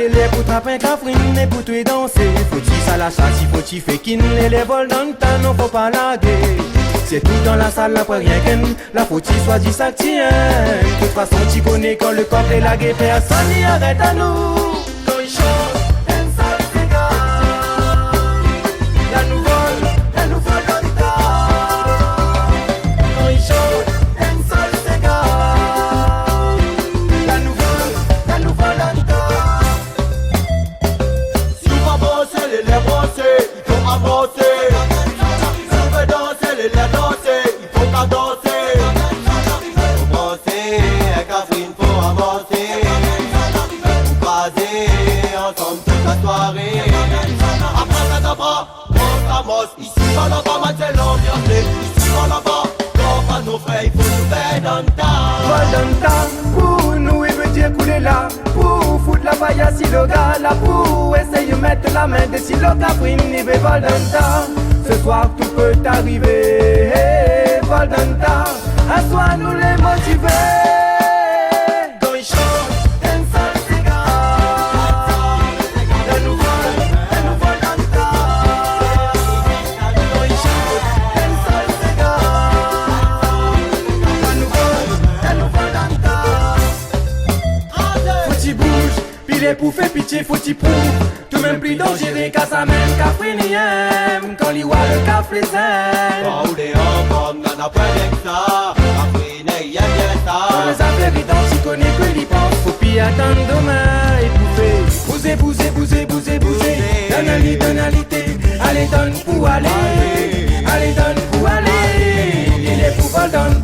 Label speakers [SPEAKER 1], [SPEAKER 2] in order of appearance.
[SPEAKER 1] les pour taper cafrine et pour tuer danser. Faut-il ça la chasse, faut-il fait kin, les vols dans le temps, non faut pas laguer. C'est tout dans la salle, après rien qu'un, la faut-il soit dit ça tient. De toute façon, tu connais quand le corps est lagué, personne n'y arrête à nous. Quand il chante, un sale cigare, la nous vole dans le tas. Quand il chante, un sale cigare, la nous vole dans le tas.
[SPEAKER 2] Si on va bosser, les brosser, il faut avancer. Si on veut danser, les danser, il faut pas danser. Faut brosser, un cafrine, faut avancer. Faut baser ensemble toute la soirée. Après ça d'abord, on ramasse. Ici, on n'a pas mal, c'est l'ambiance. Ici, on n'a pas, quand pas nos frères, il faut nous faire dans le tas.
[SPEAKER 1] Vol dans le tas, pour nous, il veut dire couler là. Pour foutre la paille à le gars là. Pour essayer de mettre la main dessus le caprine, il veut vol dans le tas. Ce soir tout peut arriver, hey, vol dans le tas. À soi nous les motiver. Quand ils chantent, un sale cigare, la nous vole dans le tas. Quand ils chantent, un sale cigare, la nous vole dans le tas. Faut-il bouge, puis les poufs fait pitié, faut-il prouve. Tout même plus dangereux qu'à sa même cafriniem. Quand l'y voit le café zen.
[SPEAKER 2] Quand on est en comme n'en a pas avec ça. Cafrine, il y a bien ça.
[SPEAKER 1] Dans les affaires évidentes, tu connais que l'y pense. Faut puis attendre demain et bouffer. Bouger. Donalité. Allez, donne pour aller. Allez, donne pour aller. Il est pour vol dans